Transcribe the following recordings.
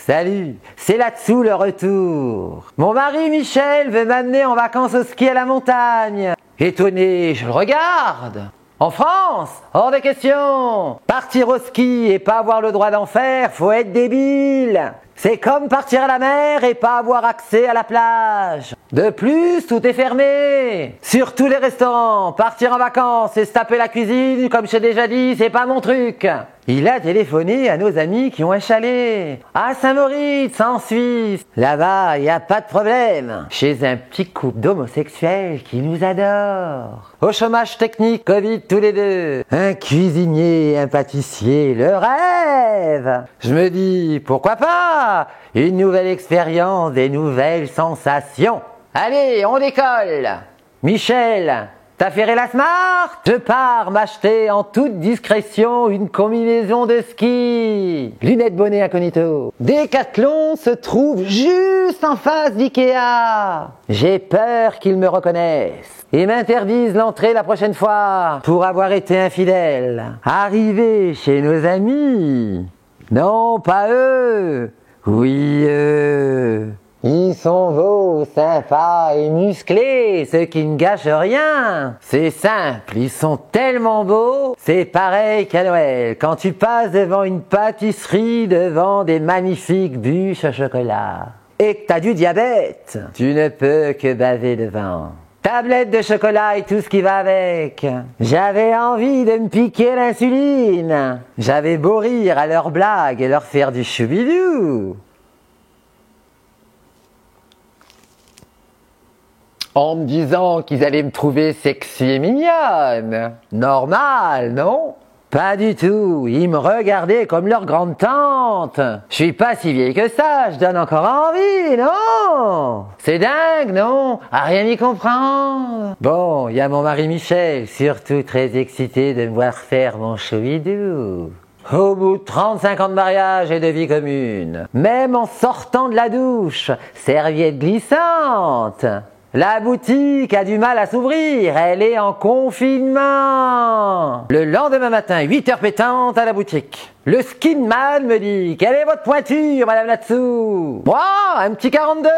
Salut, c'est là-dessous le retour. Mon mari Michel veut m'amener en vacances au ski à la montagne. Étonné, je le regarde. En France, hors de question. Partir au ski et pas avoir le droit d'en faire, faut être débile. C'est comme partir à la mer et pas avoir accès à la plage. De plus, tout est fermé. Sur tous les restaurants, partir en vacances et se taper la cuisine, comme j'ai déjà dit, c'est pas mon truc. Il a téléphoné à nos amis qui ont un chalet à Saint-Moritz, en Suisse. Là-bas, y a pas de problème. Chez un petit couple d'homosexuels qui nous adorent. Au chômage technique, Covid tous les deux. Un cuisinier, un pâtissier, le rêve. Je me dis, pourquoi pas? Une nouvelle expérience, des nouvelles sensations. Allez, on décolle. Michel, t'as ferré la Smart? Je pars m'acheter en toute discrétion une combinaison de ski. Lunettes bonnet incognito. Decathlon se trouve juste en face d'Ikea. J'ai peur qu'ils me reconnaissent et m'interdisent l'entrée la prochaine fois pour avoir été infidèle. Arrivé chez nos amis. Non, pas eux. Oui, eux. Ils sont beaux, sympas et musclés, ce qui ne gâche rien. C'est simple, ils sont tellement beaux, c'est pareil qu'à Noël, quand tu passes devant une pâtisserie, devant des magnifiques bûches au chocolat, et que t'as du diabète, tu ne peux que baver devant. Tablette de chocolat et tout ce qui va avec. J'avais envie de me piquer l'insuline. J'avais beau rire à leurs blagues et leur faire du choubidou. En me disant qu'ils allaient me trouver sexy et mignonne. Normal, non? Pas du tout, ils me regardaient comme leur grande tante. Je suis pas si vieille que ça, je donne encore envie, non? C'est dingue, non? À rien y comprendre. Bon, il y a mon mari Michel, surtout très excité de me voir faire mon choubidou. Au bout de 35 ans de mariage et de vie commune, même en sortant de la douche, serviette glissante. La boutique a du mal à s'ouvrir, elle est en confinement. Le lendemain matin, 8h pétantes à la boutique. Le skinman me dit, quelle est votre pointure, madame là-dessous? Moi, un petit 42.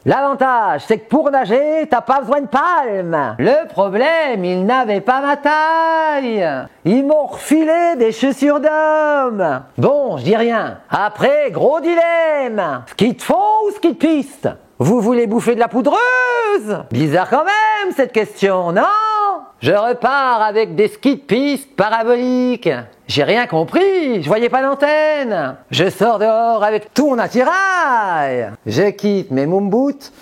L'avantage, c'est que pour nager, t'as pas besoin de palme. Le problème, ils n'avaient pas ma taille. Ils m'ont refilé des chaussures d'homme. Bon, je dis rien. Après, gros dilemme. Ski de fond ou ski de piste? Vous voulez bouffer de la poudreuse? Bizarre quand même cette question, non? Je repars avec des skis de piste paraboliques. J'ai rien compris, je voyais pas l'antenne. Je sors dehors avec tout mon attirail. Je quitte mes moonboots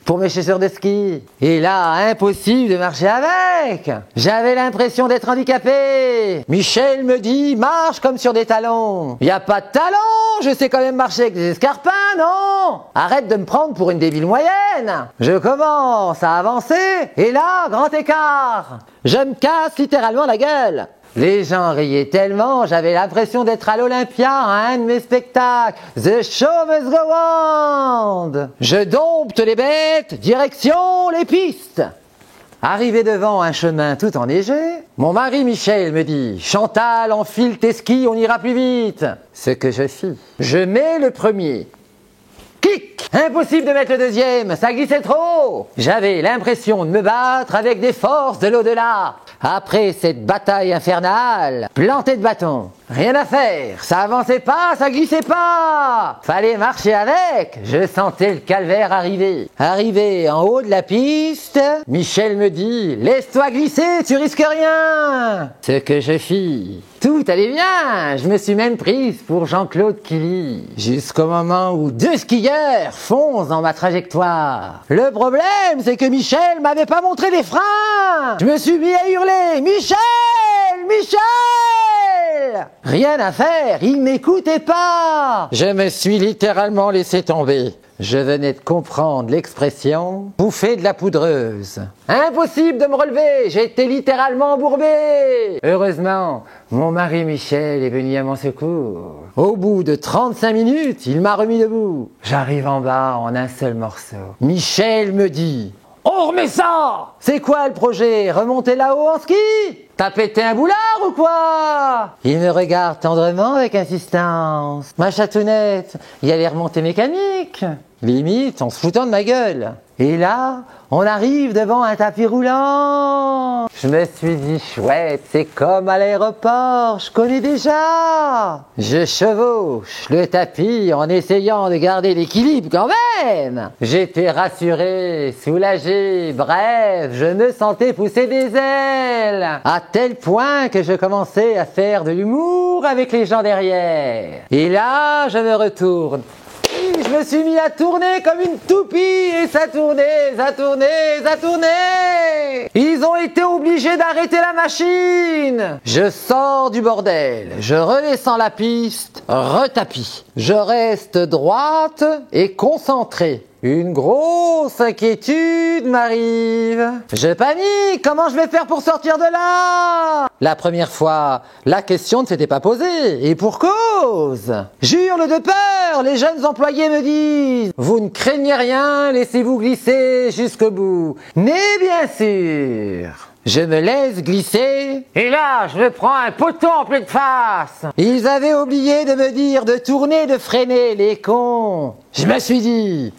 pour mes chaussures de ski. Et là, impossible de marcher avec. J'avais l'impression d'être handicapé. Michel me dit, marche comme sur des talons. Y a pas de talons, je sais quand même marcher avec des escarpins, non? Arrête de me prendre pour une débile moyenne. Je commence à avancer, et là, grand écart. Je me casse littéralement la gueule. Les gens riaient tellement, j'avais l'impression d'être à l'Olympia à un de mes spectacles. The show must go on. Je dompte les bêtes, direction les pistes. Arrivé devant un chemin tout enneigé, mon mari Michel me dit « Chantal, enfile tes skis, on ira plus vite !» Ce que je fis. Je mets le premier. Kick! Impossible de mettre le deuxième, ça glissait trop! J'avais l'impression de me battre avec des forces de l'au-delà. Après cette bataille infernale, planté de bâton, rien à faire, ça avançait pas, ça glissait pas! Fallait marcher avec, je sentais le calvaire arriver. Arrivé en haut de la piste, Michel me dit « Laisse-toi glisser, tu risques rien !» Ce que je fis. Tout allait bien, je me suis même prise pour Jean-Claude Killy. Jusqu'au moment où deux skieurs foncent dans ma trajectoire. Le problème, c'est que Michel m'avait pas montré les freins. Je me suis mis à hurler « Michel! Michel !» Rien à faire, il m'écoutait pas. Je me suis littéralement laissé tomber. Je venais de comprendre l'expression « bouffer de la poudreuse ». Impossible de me relever, j'étais littéralement embourbé. Heureusement, mon mari Michel est venu à mon secours. Au bout de 35 minutes, il m'a remis debout. J'arrive en bas en un seul morceau. Michel me dit On remet ça! C'est quoi le projet? Remonter là-haut en ski? T'as pété un boulard ou quoi? Il me regarde tendrement avec insistance. Ma chatounette, il y a les remontées mécaniques. Limite, en se foutant de ma gueule. Et là, on arrive devant un tapis roulant. Je me suis dit, chouette, c'est comme à l'aéroport, je connais déjà. Je chevauche le tapis en essayant de garder l'équilibre quand même. J'étais rassuré, soulagé, bref, je me sentais pousser des ailes. À tel point que je commençais à faire de l'humour avec les gens derrière. Et là, je me retourne. Je me suis mis à tourner comme une toupie et ça tournait, ça tournait, ça tournait. Ils ont été obligés d'arrêter la machine. Je sors du bordel, je redescends la piste, retapis. Je reste droite et concentrée. Une grosse inquiétude m'arrive. Je panique, comment je vais faire pour sortir de là? La première fois, la question ne s'était pas posée, et pour cause. J'hurle de peur, les jeunes employés me disent « Vous ne craignez rien, laissez-vous glisser jusqu'au bout. » Mais bien sûr, je me laisse glisser, et là, je me prends un poteau en pleine face. Ils avaient oublié de me dire de tourner, de freiner, les cons. Je me suis dit...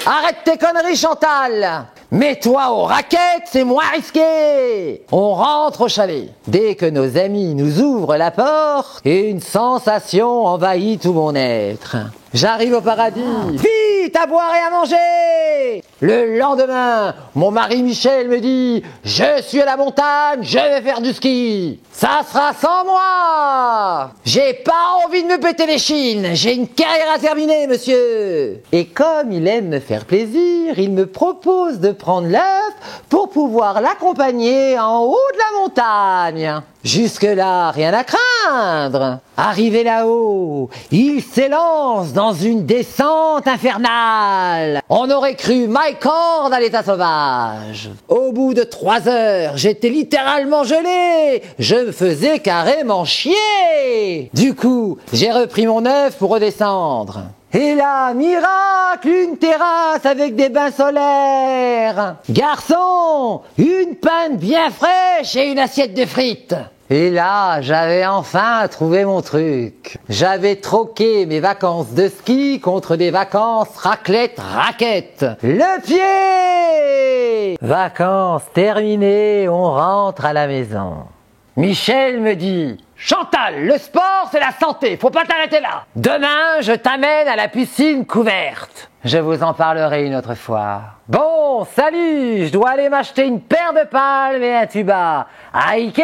Arrête tes conneries, Chantal! Mets-toi aux raquettes, c'est moins risqué! On rentre au chalet. Dès que nos amis nous ouvrent la porte, une sensation envahit tout mon être. J'arrive au paradis. Vite, à boire et à manger! Le lendemain, mon mari Michel me dit « Je suis à la montagne, je vais faire du ski. Ça sera sans moi! J'ai pas envie de me péter les chines, j'ai une carrière à terminer, monsieur! » Et comme il aime me faire plaisir, il me propose de prendre l'œuf pour pouvoir l'accompagner en haut de la montagne. Jusque-là, rien à craindre. Arrivé là-haut, il s'élance dans une descente infernale. On aurait cru Mike Horn à l'état sauvage. Au bout de 3 heures, j'étais littéralement gelé. Je me faisais carrément chier. Du coup, j'ai repris mon œuf pour redescendre. Et là, miracle, une terrasse avec des bains solaires. Garçon, une panne bien fraîche et une assiette de frites. Et là, j'avais enfin trouvé mon truc. J'avais troqué mes vacances de ski contre des vacances raclette-raquette. Le pied! Vacances terminées, on rentre à la maison. Michel me dit « Chantal, le sport c'est la santé, faut pas t'arrêter là. Demain, je t'amène à la piscine couverte. » Je vous en parlerai une autre fois. Bon, salut, je dois aller m'acheter une paire de palmes et un tuba à Ikea!